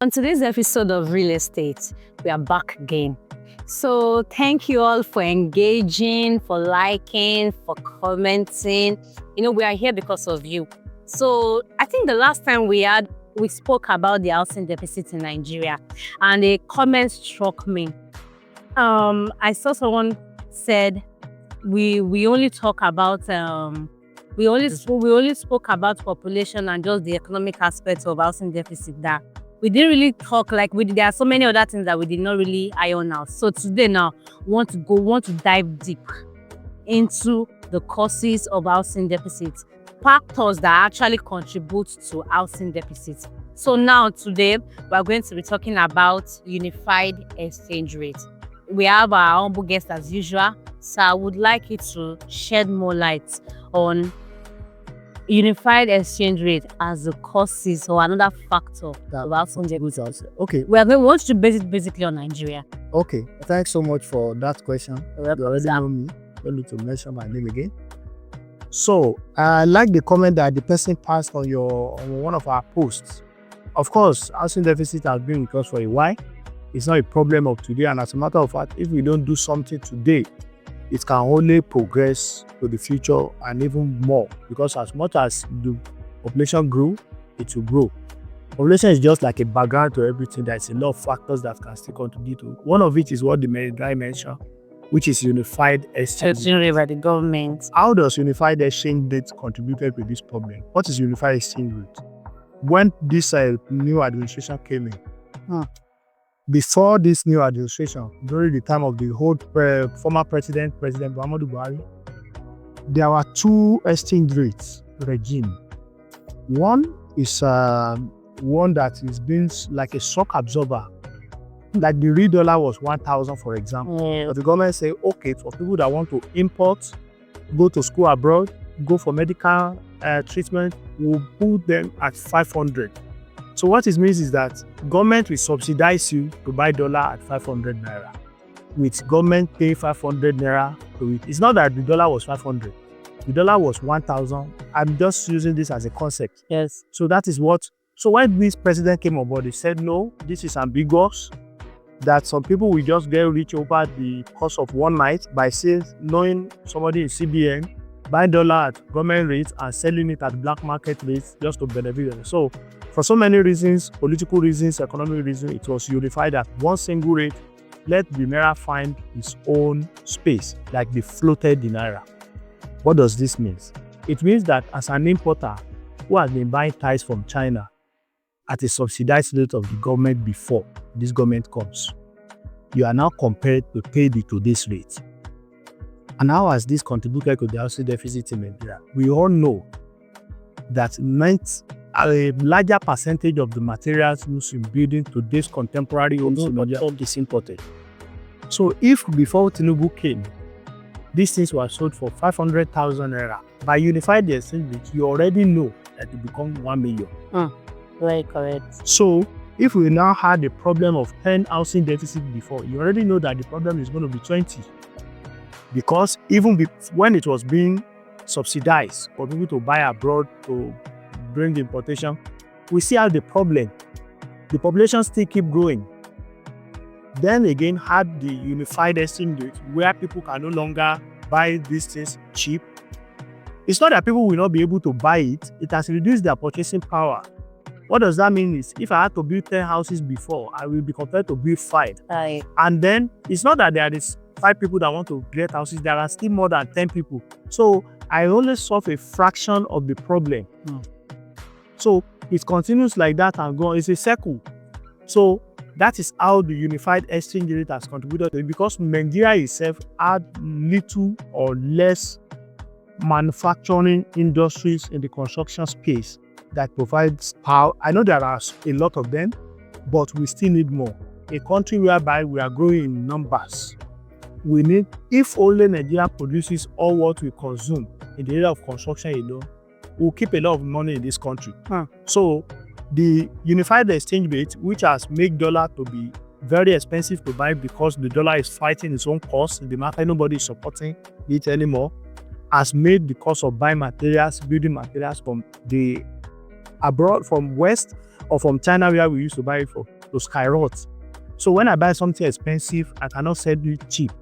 On today's episode of Real Estate, we are back again. So thank you all for engaging, for liking, for commenting. We are here because of you. So I think the last time we spoke about the housing deficit in Nigeria, and a comment struck me. I saw someone said we only talk about we only spoke about population and just the economic aspects of housing deficit. That we didn't really talk there are so many other things that we did not really iron out. So today now want to dive deep into the causes of housing deficit, factors that actually contribute to housing deficit. So now today we are going to be talking about unified exchange rate. We have our humble guest as usual, so I would like you to shed more light on unified exchange rate as a causes or another factor of housing deficit. Okay. We want to base it basically on Nigeria. Okay. Thanks so much for that question. You already know me. Don't need to mention my name again. So I like the comment that the person passed on one of our posts. Of course, housing deficit has been with us for a while. It's not a problem of today, and as a matter of fact, if we don't do something today, it can only progress to the future and even more, because as much as the population grew, it will grow. Population is just like a background to everything. There's a lot of factors that can still contribute to. One of it is what the guy mentioned, which is unified exchange rate by the government. How does unified exchange rate contribute to this problem? What is unified exchange rate? When this new administration came in, before this new administration, during the time of the old former President Muhammadu Buhari, there were two exchange rates regime. One is one that is being like a shock absorber. Like the real dollar was 1,000, for example. But the government say, okay, for people that want to import, go to school abroad, go for medical treatment, we'll put them at 500. So what it means is that government will subsidize you to buy dollar at 500 naira. With government pay 500 naira to it. It's not that the dollar was 500. The dollar was 1,000. I'm just using this as a concept. Yes. So that is what. So when this president came on board, he said, no, this is ambiguous. That some people will just get rich over the course of one night by knowing somebody in CBN, buying dollar at government rates and selling it at black market rates just to benefit them. So for so many reasons, political reasons, economic reasons, it was unified at one single rate. Let the naira find its own space, like the floated the naira. What does this mean? It means that as an importer who has been buying ties from China at a subsidized rate of the government before this government comes, you are now compelled to pay today's rate. And how has this contributed to the housing deficit in Nigeria? We all know that a larger percentage of the materials used in building today's contemporary homes in Nigeria is imported. So if before Tinubu came, these things were sold for 500,000 naira, by unified exchange rate, you already know that it becomes 1 million. Very correct. So if we now had a problem of 10 housing deficit before, you already know that the problem is going to be 20. Because even when it was being subsidized for people to buy abroad to bring the importation, we see how the population still keep growing. Then again, had the unified exchange rate where people can no longer buy these things cheap. It's not that people will not be able to buy it. It has reduced their purchasing power. What does that mean is, if I had to build 10 houses before, I will be compelled to build 5. Right. And then it's not that there is 5 people that want to create houses. There are still more than 10 people. So I only solve a fraction of the problem. So it continues like that and go on. It's a circle. So that is how the unified exchange rate has contributed to it, because Nigeria itself had little or less manufacturing industries in the construction space that provides power. I know there are a lot of them, but we still need more. A country whereby we are growing in numbers. We need, if only Nigeria produces all what we consume in the area of construction alone, we'll keep a lot of money in this country. So the unified exchange rate, which has made dollar to be very expensive to buy because the dollar is fighting its own cost in the market, nobody is supporting it anymore, has made the cost of buying materials, building materials from the abroad, from West or from China where we used to buy it for, to skyrocket. So when I buy something expensive, I cannot sell it cheap.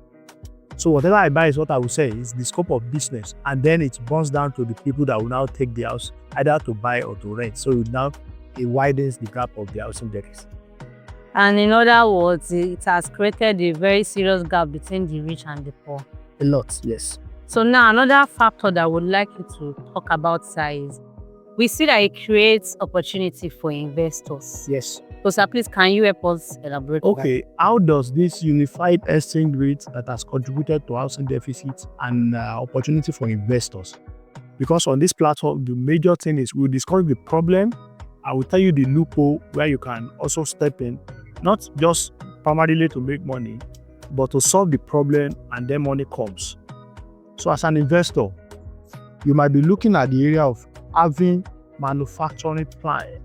So whatever I buy is what I will say is the scope of business, and then it burns down to the people that will now take the house either to buy or to rent. So it widens the gap of the housing deficit. And in other words, it has created a very serious gap between the rich and the poor. A lot, yes. So now another factor that I would like you to talk about, sir, is we see that it creates opportunity for investors. Yes. So sir, please, can you help us elaborate? Okay, how does this unified exchange rate that has contributed to housing deficit and opportunity for investors? Because on this platform, the major thing is we'll discover the problem. I will tell you the loophole where you can also step in, not just primarily to make money, but to solve the problem, and then money comes. So as an investor, you might be looking at the area of having manufacturing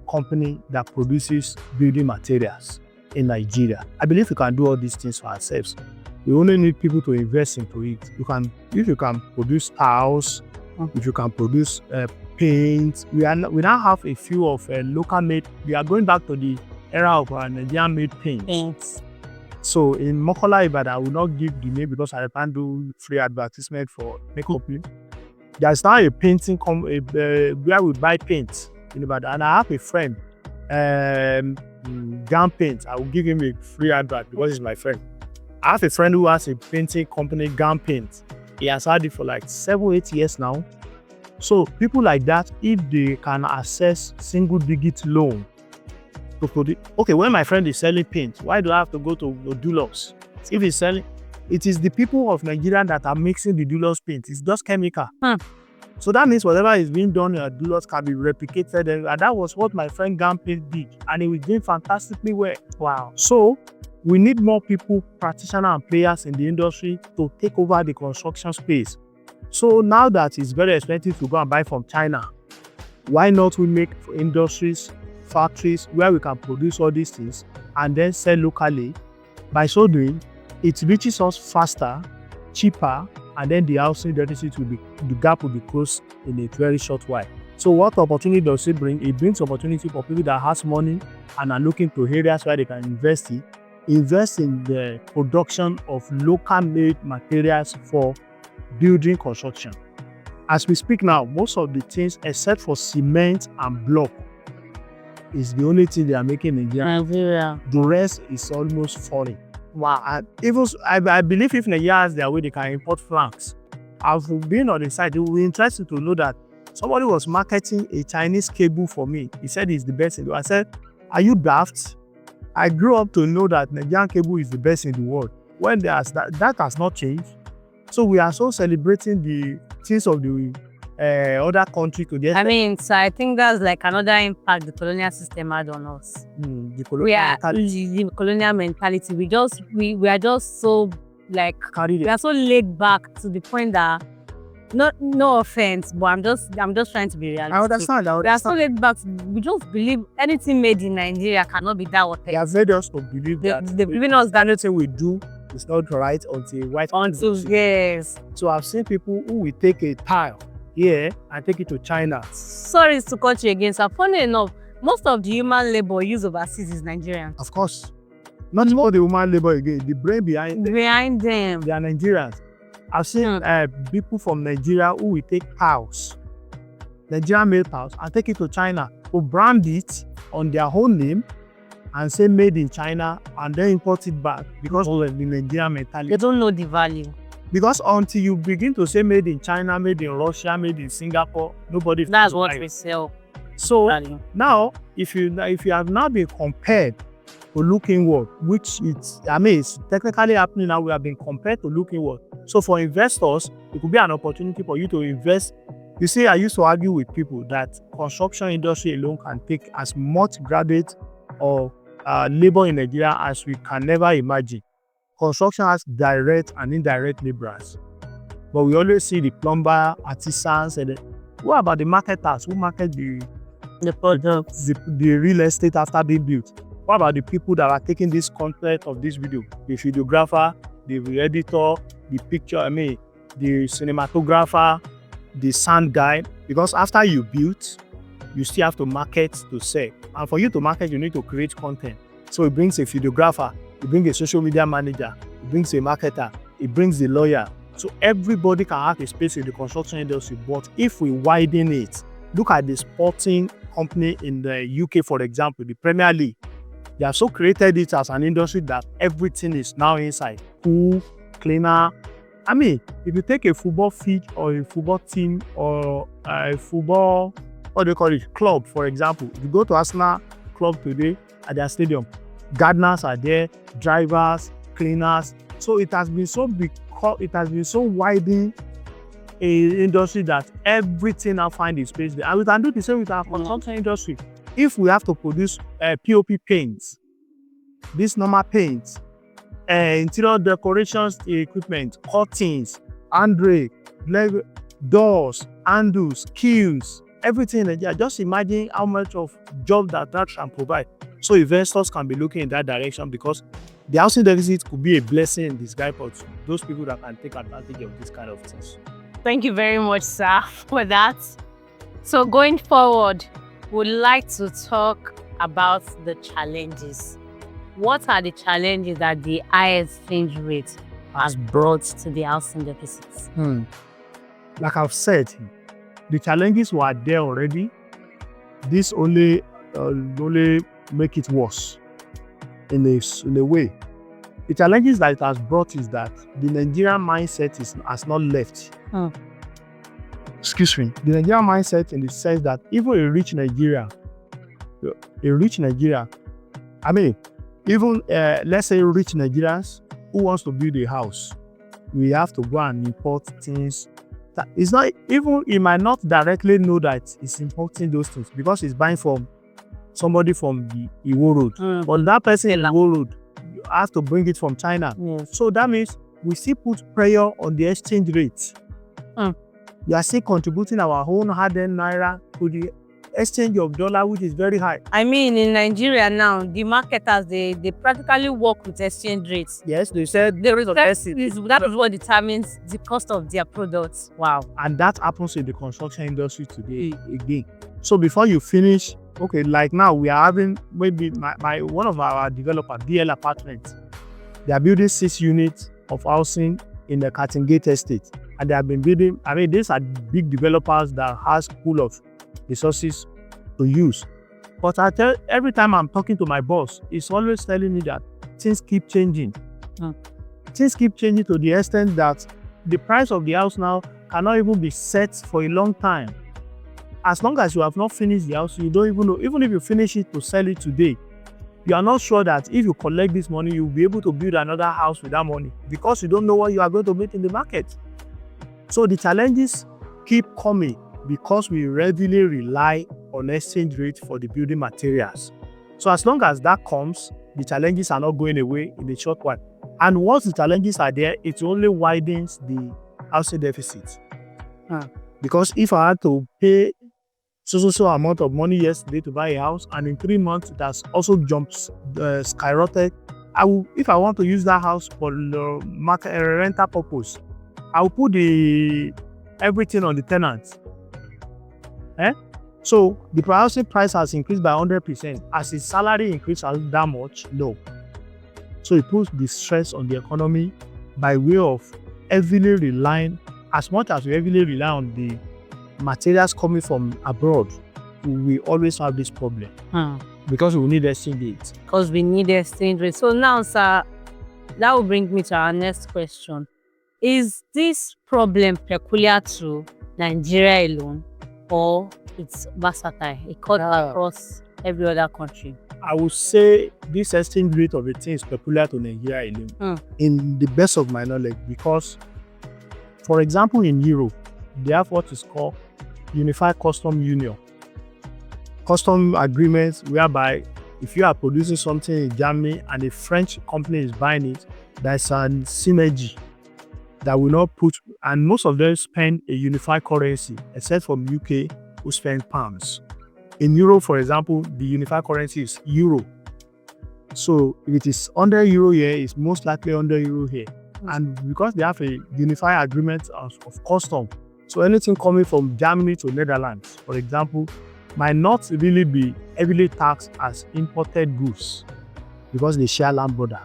company that produces building materials in Nigeria. I believe we can do all these things for ourselves. We only need people to invest into it. If you can produce tiles, if you can produce paint. We now have a few of local made. We are going back to the era of Nigerian made paints. So in Mokola Ibadan, I will not give the name because I can't do free advertisement for makeup. There's now a painting where we buy paint in Ibadan, and I have a friend, Gun Paint. I will give him a free advert because he's my friend. I have a friend who has a painting company, Gun Paint. He has had it for like 7-8 years now. So people like that, if they can access single-digit loan, okay, when my friend is selling paint, why do I have to go to Dulux? If he's selling, it is the people of Nigeria that are mixing the Dulux paint. It's just chemical. So that means whatever is being done at Dulux can be replicated, and that was what my friend Gun Paint did, and he was doing fantastically well. Wow. So we need more people, practitioners and players in the industry to take over the construction space. So now that it's very expensive to go and buy from China, why not we make industries, factories where we can produce all these things and then sell locally? By so doing, it reaches us faster, cheaper, and then the housing deficit the gap will be closed in a very short while. So what opportunity does it bring? It brings opportunity for people that has money and are looking to areas where they can invest in the production of local made materials for building construction. As we speak now, most of the things except for cement and block is the only thing they are making in Nigeria. The rest is almost foreign. Wow. And even I believe if Nigeria has their way, they can import flags. I've been on the site. It will be interesting to know that somebody was marketing a Chinese cable for me. He said it's the best in the world. I said, are you daft? I grew up to know that Nigerian cable is the best in the world. When that has not changed. So we are so celebrating the things of the other country to get. I mean, so I think that's like another impact the colonial system had on us. The colonial mentality. We are just so like we are so laid back to the point that no offense, but I'm just trying to be realistic. I understand. We are so laid back. We just believe anything made in Nigeria cannot be that authentic. They have made us to believe that they've given us that anything we do is not right until white. Yes. So I've seen people who will take a tile here and take it to China. Sorry to cut you again, sir. Funny enough, most of the human labor used overseas is Nigerian. Of course. Not more the human labor again. The brain behind them. They are Nigerians. I've seen people from Nigeria who will take tiles, Nigerian made tiles, and take it to China to brand it on their own name and say made in China, and then import it back because of the Nigerian mentality. They don't know the value. Because until you begin to say made in China, made in Russia, made in Singapore, nobody. That's what we sell. So now, if you have now been compared to look inward, which it's technically happening now, we have been compared to look inward. So for investors, it could be an opportunity for you to invest. You see, I used to argue with people that construction industry alone can take as much graduate or labor in Nigeria as we can never imagine. Construction has direct and indirect laborers, but we always see the plumber, artisans, and what about the marketers who market the products, the real estate after being built? What about the people that are taking this content of this video? The videographer, the editor, the the cinematographer, the sound guy. Because after you build, you still have to market to sell. And for you to market, you need to create content. So it brings a videographer, it brings a social media manager, it brings a marketer, it brings the lawyer. So everybody can have a space in the construction industry. But if we widen it, look at the sporting company in the UK, for example, the Premier League. They have so created it as an industry that everything is now inside. Pool, cleaner. I mean, if you take a football field or a football team or a football, what do you call it, club, for example. If you go to Arsenal club today at their stadium, gardeners are there, drivers, cleaners. So it has been so widening a industry that everything now find its space there. And we can do the same with our construction industry. If we have to produce POP paints, this normal paints, interior decorations equipment, curtains, handrail, doors, handles, queues, everything in Nigeria, just imagine how much of job that can provide. So investors can be looking in that direction, because the housing deficit could be a blessing in disguise for those people that can take advantage of this kind of things. Thank you very much, sir, for that. So going forward, we'd like to talk about the challenges. What are the challenges that the high exchange rate has brought to the housing deficits? Like I've said, the challenges were there already. This only make it worse in a way. The challenges that it has brought is that the Nigerian mindset has not left. Excuse me. The Nigerian mindset in the sense that even a rich Nigeria, I mean, even let's say rich Nigerians who wants to build a house, we have to go and import things. That it's not even, he might not directly know that he's importing those things because he's buying from somebody from the Iwo Road. But that person in Iwo Road has to bring it from China. So that means we still put pressure on the exchange rate. We are still contributing our own hard-earned naira to the exchange of dollar, which is very high. I mean, in Nigeria now, the marketers, they practically work with exchange rates. Yes, they said that is what determines the cost of their products. Wow. And that happens in the construction industry today again. So before you finish, okay, like now we are having maybe one of our developers, DL Apartments, they are building 6 units of housing in the Katingate estate. And they have been building, I mean, these are big developers that has pool of resources to use. But every time I'm talking to my boss, he's always telling me that things keep changing. Things keep changing to the extent that the price of the house now cannot even be set for a long time. As long as you have not finished the house, you don't even know. Even if you finish it to sell it today, you are not sure that if you collect this money, you'll be able to build another house with that money, because you don't know what you are going to meet in the market. So the challenges keep coming because we readily rely on exchange rate for the building materials. So as long as that comes, the challenges are not going away in the short while. And once the challenges are there, it only widens the housing deficit. Because if I had to pay so amount of money yesterday to buy a house, and in 3 months it has also jumped, skyrocketed, if I want to use that house for the market rental purpose, I will put everything on the tenants. So the housing price has increased by 100%. As his salary increased that much? No. So it puts the stress on the economy by way of heavily relying, as much as we heavily rely on the materials coming from abroad, we always have this problem. Because we need exchange rate. Because we need exchange rate. So now, sir, that will bring me to our next question. Is this problem peculiar to Nigeria alone, or it's versatile? It cuts across every other country? I would say this exchange rate of a thing is peculiar to Nigeria alone, in the best of my knowledge, because, for example, in Europe, they have what is called Unified Custom Union. Custom agreements whereby if you are producing something in Germany and a French company is buying it, there's a synergy that will not put, and most of them spend a unified currency, except from UK, who spend pounds. In Europe, for example, the unified currency is euro. So if it is under euro here, it's most likely under euro here. And because they have a unified agreement of custom, so anything coming from Germany to Netherlands, for example, might not really be heavily taxed as imported goods because they share land border.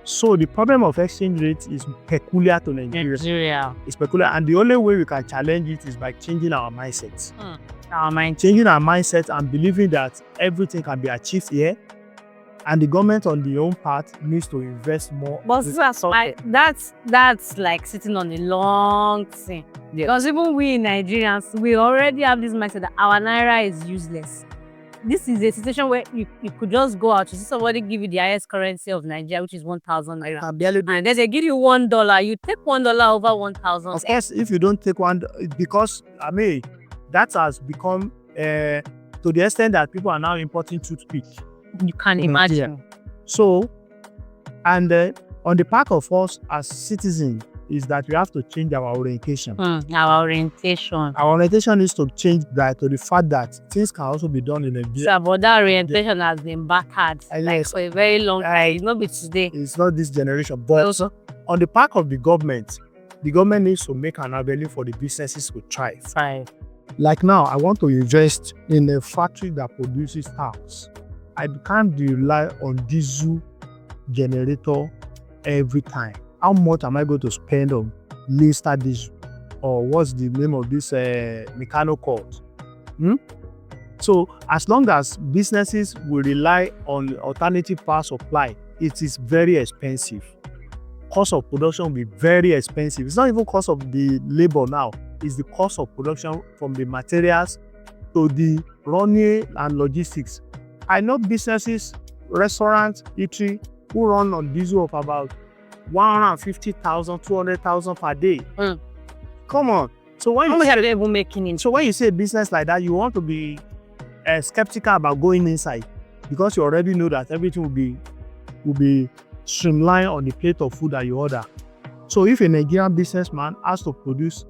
So the problem of exchange rate is peculiar to Nigeria. It's peculiar, and the only way we can challenge it is by changing our mindset. Changing our mindset and believing that everything can be achieved here, and the government on the own part needs to invest more. But that's like sitting on a long thing. Yeah. Because even we Nigerians, we already have this mindset that our naira is useless. This is a situation where you could just go out, you see somebody give you the highest currency of Nigeria, which is 1,000 naira. And then they give you $1. You take $1 over 1,000. Of course, if you don't take one, because that has become to the extent that people are now importing toothpick. You can imagine. So, and on the part of us as citizens is that we have to change our orientation. Our orientation is to change that to the fact that things can also be done in a business. So, but that orientation has been backward like for a very long time. It's not be today. It's not this generation. But also, on the part of the government needs to make an avenue for the businesses to thrive. Like now, I want to invest in a factory that produces tires. I can't rely on diesel generator every time. How much am I going to spend on Lister diesel? Or what's the name of this mechanical cord? So as long as businesses will rely on alternative power supply, it is very expensive. Cost of production will be very expensive. It's not even cost of the labor now. It's the cost of production from the materials to the running and logistics. I know businesses, restaurants, eatery, who run on diesel of about 150,000, 200,000 per day. Come on. So when you say business like that, you want to be skeptical about going inside because you already know that everything will be streamlined on the plate of food that you order. So if a Nigerian businessman has to produce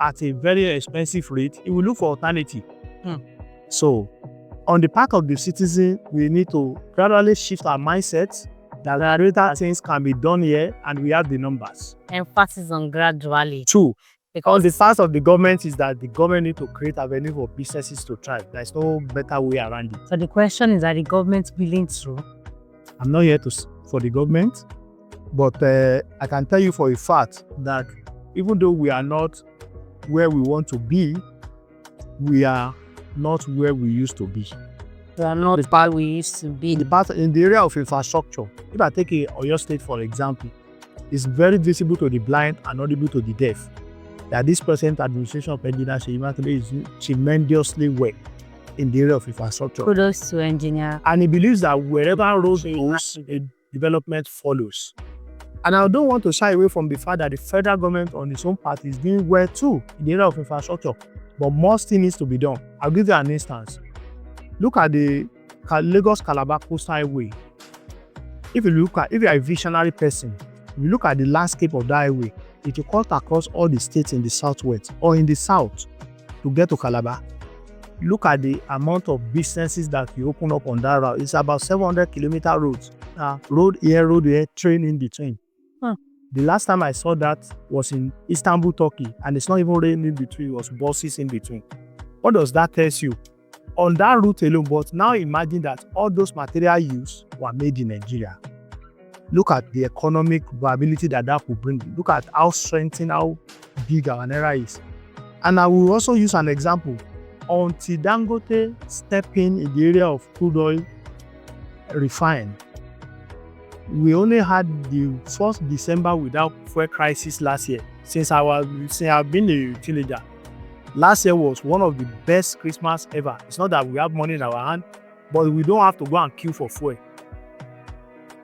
at a very expensive rate, he will look for alternative. So on the part of the citizen, we need to gradually shift our mindsets that greater things can be done here, and we have the numbers. Emphasis on gradually. True. Because the task of the government is that the government need to create avenue for businesses to thrive. There's no better way around it. So the question is, are the government willing to? I'm not here for the government, but I can tell you for a fact that even though we are not where we want to be, we are not where we used to be. We are not the part we used to be. The part in the area of infrastructure, if I take Oyo State for example, it's very visible to the blind and audible to the deaf that this present administration of Engineer Seyi Makinde is tremendously well in the area of infrastructure. Kudos to engineer. And he believes that wherever road goes, development follows. And I don't want to shy away from the fact that the federal government on its own part is doing well too in the area of infrastructure. But more still needs to be done. I'll give you an instance. Look at the Lagos-Calabar Coastal Highway. If you are a visionary person, if you look at the landscape of that highway, it will cut across all the states in the southwest or in the south to get to Calabar. Look at the amount of businesses that you open up on that route. It's about 700-kilometer roads. Road here, train in between. The last time I saw that was in Istanbul, Turkey, and it's not even rain in between, it was buses in between. What does that tell you? On that route alone, but now imagine that all those material use were made in Nigeria. Look at the economic viability that will bring. Look at how strengthened, how big our naira is. And I will also use an example. Until Dangote stepped in the area of crude oil refined, we only had the 1st December without fuel crisis last year. Since I've been a teenager, last year was one of the best Christmas ever. It's not that we have money in our hand, but we don't have to go and queue for fuel.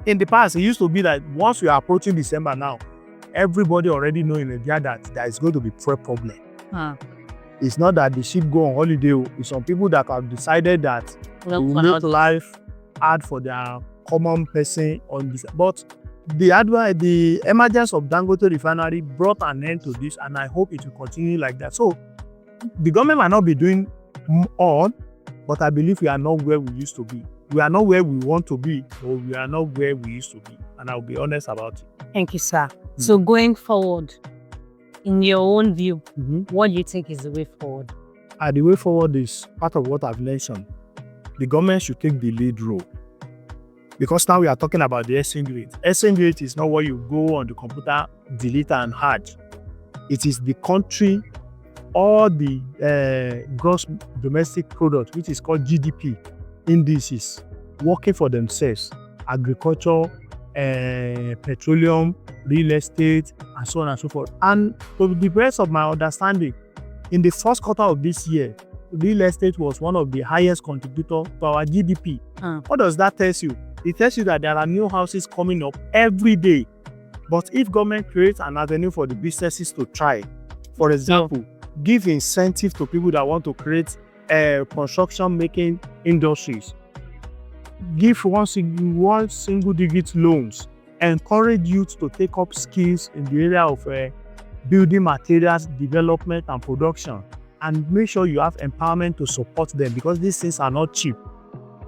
In the past, it used to be that once we are approaching December now, everybody already know in India that there is going to be fuel problem. It's not that the ship go on holiday. It's some people that have decided that we will make life hard for their common person on this. But the emergence of Dangote refinery brought an end to this, and I hope it will continue like that. So the government might not be doing all, but I believe we are not where we used to be. We are not where we want to be, or we are not where we used to be. And I'll be honest about it. Thank you, sir. So going forward, in your own view, what do you think is the way forward? And the way forward is part of what I've mentioned. The government should take the lead role. Because now we are talking about the exchange rate. Exchange rate is not what you go on the computer, delete and add. It is the country or the gross domestic product, which is called GDP indices, working for themselves. Agriculture, petroleum, real estate, and so on and so forth. And to the best of my understanding, in the first quarter of this year, real estate was one of the highest contributors to our GDP. What does that tell you? It tells you that there are new houses coming up every day. But if government creates an avenue for the businesses to try, for example, give incentive to people that want to create construction making industries, give one single digit loans, encourage youth to take up skills in the area of building materials development and production, and make sure you have empowerment to support them, because these things are not cheap.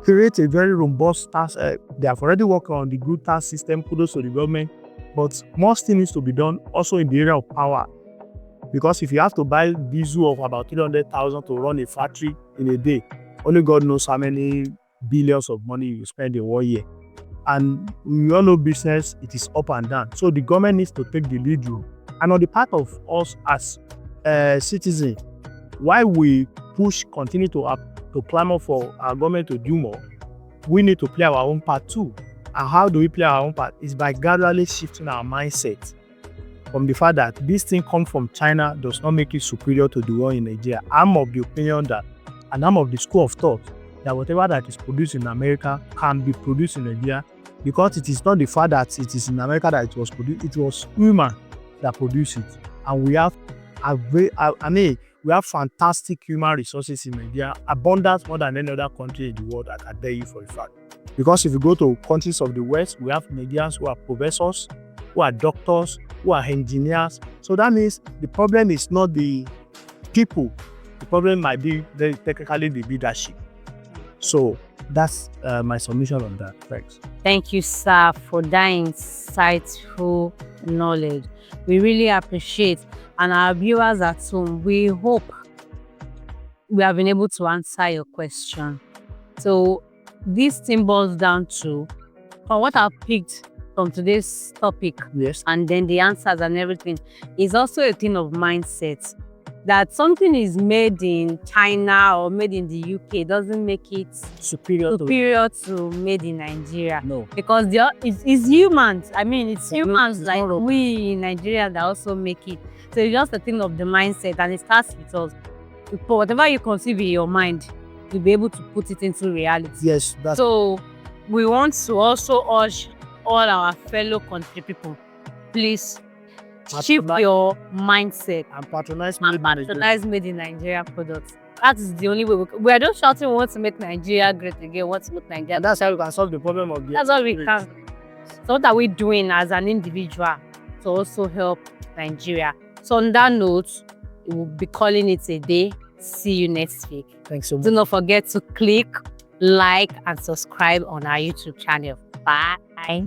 Create a very robust tax. They have already worked on the good tax system, kudos to the government, but more still needs to be done also in the area of power. Because if you have to buy diesel of about 300,000 to run a factory in a day, only God knows how many billions of money you spend in 1 year. And we all know business, it is up and down. So the government needs to take the lead role. And on the part of us as citizens, while we continue to clamor for our government to do more, we need to play our own part too. And how do we play our own part? Is by gradually shifting our mindset from the fact that this thing comes from China does not make it superior to the one in Nigeria. I'm of the opinion that, and I'm of the school of thought, that whatever that is produced in America can be produced in Nigeria, because it is not the fact that it is in America that it was produced, it was human that produced it. And we have we have fantastic human resources in Nigeria, abundance more than any other country in the world, I can tell you for a fact. Because if you go to countries of the West, we have Nigerians who are professors, who are doctors, who are engineers. So that means the problem is not the people. The problem might be technically the leadership. So that's my submission on that. Thanks. Thank you, sir, for that insightful knowledge. We really appreciate. And our viewers at home, we hope we have been able to answer your question. So this thing boils down to, from what I've picked from today's topic, yes, and then the answers and everything, is also a thing of mindset. That something is made in China or made in the UK doesn't make it superior to made in Nigeria. No. Because it's humans. I mean, it's humans like we in Nigeria that also make it. So it's just a thing of the mindset, and it starts with us. For whatever you conceive in your mind, you'll be able to put it into reality. Yes. So we want to also urge all our fellow country people, please shift your mindset and patronize made in Nigeria products. That is the only way we are just shouting, we want to make Nigeria great again, we want to make Nigeria. And that's how we can solve the problem of the. That's all we can. So what are we doing as an individual to also help Nigeria? So on that note, we will be calling it a day. See you next week. Thanks so much. Do not forget to click, like, and subscribe on our YouTube channel. Bye.